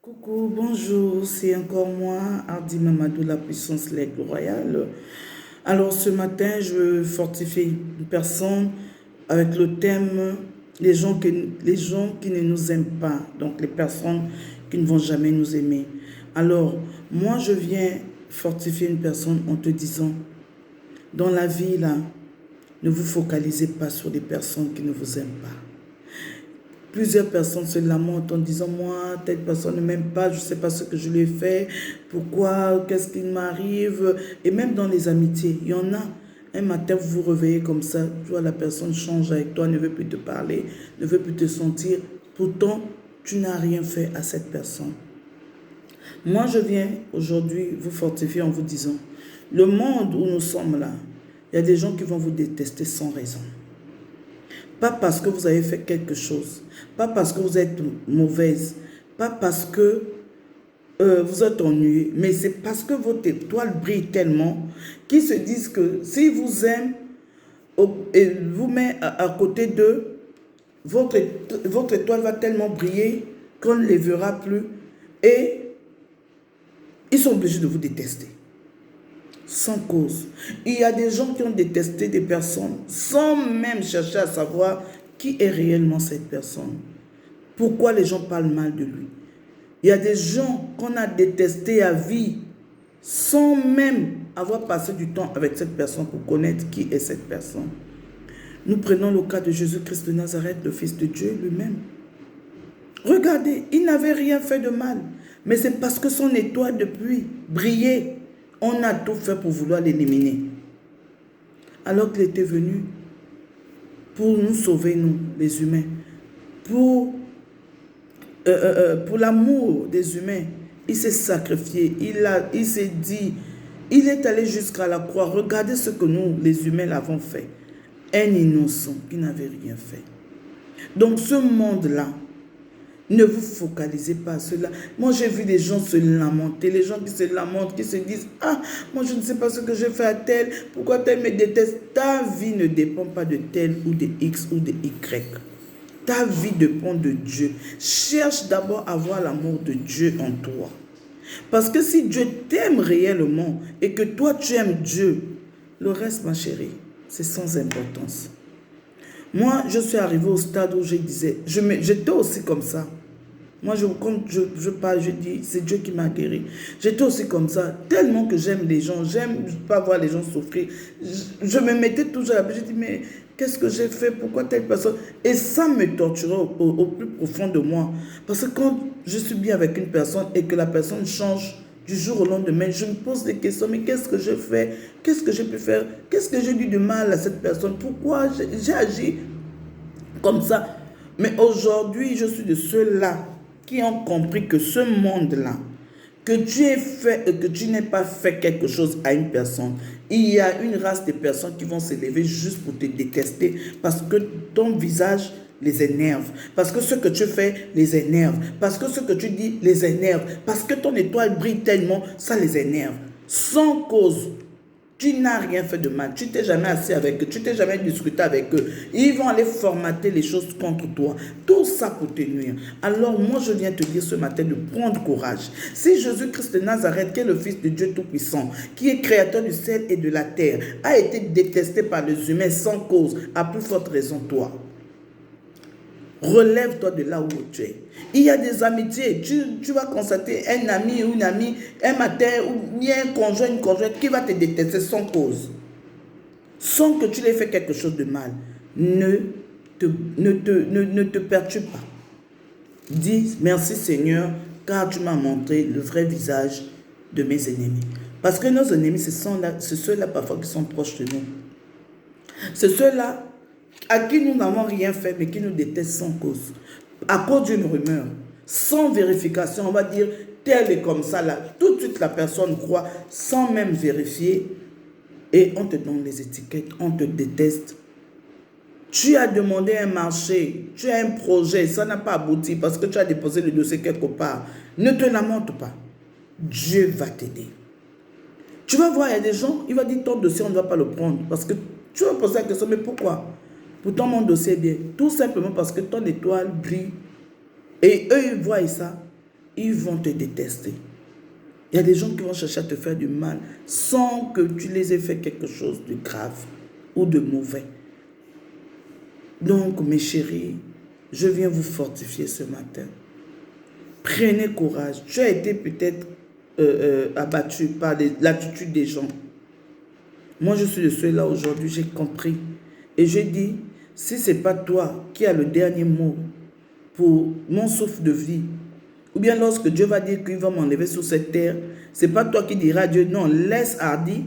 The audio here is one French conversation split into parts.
Coucou, bonjour, c'est encore moi, Hardy Mamadou, la puissance l'aigle royale. Alors ce matin, je veux fortifier une personne avec le thème les gens qui ne nous aiment pas, donc les personnes qui ne vont jamais nous aimer. Alors, moi, je viens fortifier une personne en te disant, dans la vie, là, ne vous focalisez pas sur des personnes qui ne vous aiment pas. Plusieurs personnes se lamentent en disant, moi, telle personne ne m'aime pas, je ne sais pas ce que je lui ai fait, pourquoi, qu'est-ce qui m'arrive. Et même dans les amitiés, il y en a. Un matin, vous vous réveillez comme ça, tu vois, la personne change avec toi, ne veut plus te parler, ne veut plus te sentir. Pourtant, tu n'as rien fait à cette personne. Moi, je viens aujourd'hui vous fortifier en vous disant, le monde où nous sommes là, il y a des gens qui vont vous détester sans raison. Pas parce que vous avez fait quelque chose, pas parce que vous êtes mauvaise, pas parce que vous êtes ennuyé, mais c'est parce que votre étoile brille tellement qu'ils se disent que s'ils vous aiment et vous met à côté d'eux, votre étoile va tellement briller qu'on ne les verra plus et ils sont obligés de vous détester. Sans cause. Il y a des gens qui ont détesté des personnes sans même chercher à savoir qui est réellement cette personne. Pourquoi les gens parlent mal de lui. Il y a des gens qu'on a détestés à vie sans même avoir passé du temps avec cette personne pour connaître qui est cette personne. Nous prenons le cas de Jésus-Christ de Nazareth, le Fils de Dieu lui-même. Regardez, il n'avait rien fait de mal, mais c'est parce que son étoile depuis brillait. On a tout fait pour vouloir l'éliminer. Alors qu'il était venu pour nous sauver, nous, les humains. Pour l'amour des humains, il s'est sacrifié. Il s'est dit, il est allé jusqu'à la croix. Regardez ce que nous, les humains, l'avons fait. Un innocent qui n'avait rien fait. Donc ce monde-là, ne vous focalisez pas à cela. Moi, j'ai vu des gens se lamenter, les gens qui se lamentent, qui se disent, ah, moi, je ne sais pas ce que j'ai fait à tel, pourquoi tel me déteste. Ta vie ne dépend pas de tel ou de X ou de Y. Ta vie dépend de Dieu. Cherche d'abord à voir l'amour de Dieu en toi. Parce que si Dieu t'aime réellement et que toi, tu aimes Dieu, le reste, ma chérie, c'est sans importance. Moi, je suis arrivé au stade où je disais, j'étais aussi comme ça. Moi, quand je parle, je dis, c'est Dieu qui m'a guéri. J'étais aussi comme ça, tellement que j'aime les gens, j'aime pas voir les gens souffrir. Je me mettais toujours à la bouche, je dis, mais qu'est-ce que j'ai fait? Pourquoi telle personne? Et ça me torturait au plus profond de moi. Parce que quand je suis bien avec une personne et que la personne change du jour au lendemain, je me pose des questions, mais qu'est-ce que j'ai fait? Qu'est-ce que j'ai pu faire? Qu'est-ce que j'ai dit de mal à cette personne? Pourquoi j'ai agi comme ça? Mais aujourd'hui, je suis de ceux-là qui ont compris que ce monde-là, que tu aies fait et que tu n'aies pas fait quelque chose à une personne, il y a une race de personnes qui vont se lever juste pour te détester parce que ton visage les énerve, parce que ce que tu fais les énerve, parce que ce que tu dis les énerve, parce que ton étoile brille tellement, ça les énerve. Sans cause. Tu n'as rien fait de mal, tu t'es jamais assis avec eux, tu t'es jamais discuté avec eux. Ils vont aller formater les choses contre toi. Tout ça pour te nuire. Alors moi je viens te dire ce matin de prendre courage. Si Jésus-Christ de Nazareth, qui est le Fils de Dieu Tout-Puissant, qui est créateur du ciel et de la terre, a été détesté par les humains sans cause, à plus forte raison toi. Relève-toi de là où tu es. Il y a des amitiés. Tu vas constater un ami ou une amie, un matin, où il y a un conjoint, une conjointe qui va te détester sans cause. Sans que tu l'aies fait quelque chose de mal. Ne te perturbe pas. Dis merci Seigneur, car tu m'as montré le vrai visage de mes ennemis. Parce que nos ennemis, c'est ceux-là parfois qui sont proches de nous. C'est ceux-là à qui nous n'avons rien fait, mais qui nous détestent sans cause. À cause d'une rumeur, sans vérification, on va dire, tel est comme ça, là. Tout de suite, la personne croit, sans même vérifier, et on te donne les étiquettes, on te déteste. Tu as demandé un marché, tu as un projet, ça n'a pas abouti parce que tu as déposé le dossier quelque part. Ne te lamente pas. Dieu va t'aider. Tu vas voir, il y a des gens, il va dire ton dossier, on ne va pas le prendre. Parce que tu vas poser la question, mais pourquoi? Pourtant, mon dossier est bien. Tout simplement parce que ton étoile brille. Et eux, ils voient ça. ils vont te détester. Il y a des gens qui vont chercher à te faire du mal sans que tu les aies fait quelque chose de grave ou de mauvais. Donc, mes chéris, je viens vous fortifier ce matin. Prenez courage. Tu as été peut-être abattu par l'attitude des gens. Moi, je suis de ceux-là aujourd'hui, j'ai compris. Et je dis, si ce n'est pas toi qui as le dernier mot pour mon souffle de vie, ou bien lorsque Dieu va dire qu'il va m'enlever sur cette terre, ce n'est pas toi qui diras à Dieu, non, laisse Hardy,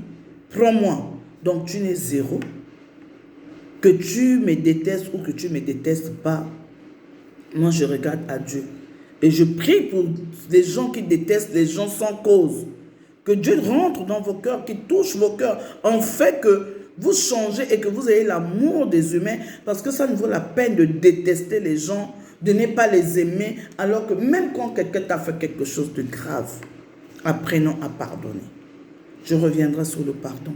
prends-moi. Donc tu n'es zéro. Que tu me détestes ou que tu ne me détestes pas, moi je regarde à Dieu. Et je prie pour les gens qui détestent les gens sans cause. Que Dieu rentre dans vos cœurs, qu'il touche vos cœurs, en fait que vous changez et que vous ayez l'amour des humains, parce que ça ne vaut la peine de détester les gens, de ne pas les aimer, alors que même quand quelqu'un t'a fait quelque chose de grave, apprenons à pardonner. Je reviendrai sur le pardon.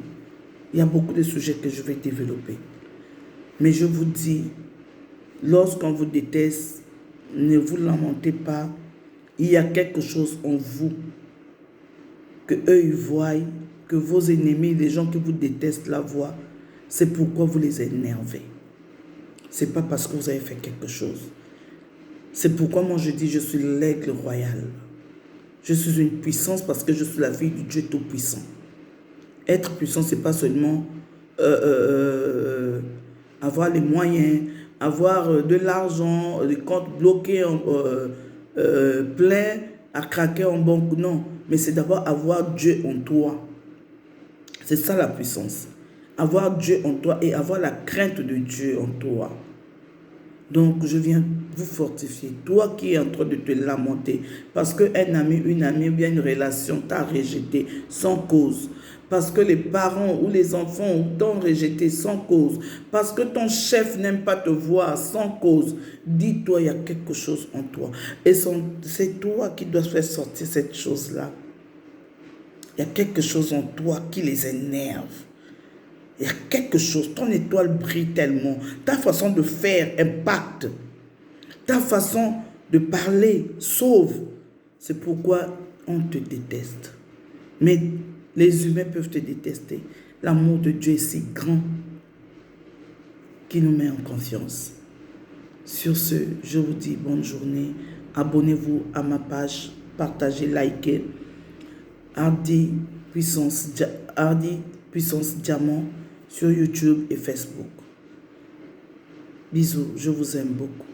Il y a beaucoup de sujets que je vais développer. Mais je vous dis, lorsqu'on vous déteste, ne vous lamentez pas. Il y a quelque chose en vous que eux ils voient, que vos ennemis, les gens qui vous détestent la voient. C'est pourquoi vous les énervez. Ce n'est pas parce que vous avez fait quelque chose. C'est pourquoi moi je dis je suis l'aigle royal. Je suis une puissance parce que je suis la fille du Dieu Tout-Puissant. Être puissant, ce n'est pas seulement avoir les moyens, avoir de l'argent, des comptes bloqués, pleins à craquer en banque. Non, mais c'est d'abord avoir Dieu en toi. C'est ça la puissance. Avoir Dieu en toi et avoir la crainte de Dieu en toi. Donc, je viens vous fortifier. Toi qui es en train de te lamenter parce qu'un ami, une amie ou bien une relation t'a rejeté sans cause. Parce que les parents ou les enfants t'ont rejeté sans cause. Parce que ton chef n'aime pas te voir sans cause. Dis-toi, il y a quelque chose en toi. Et c'est toi qui dois faire sortir cette chose-là. Il y a quelque chose en toi qui les énerve. Il y a quelque chose, ton étoile brille tellement, ta façon de faire impacte, ta façon de parler sauve. C'est pourquoi on te déteste. Mais les humains peuvent te détester. L'amour de Dieu est si grand qu'il nous met en confiance. Sur ce, je vous dis bonne journée. Abonnez-vous à ma page, partagez, likez. Hardy Puissance Diamant sur YouTube et Facebook. Bisous, je vous aime beaucoup.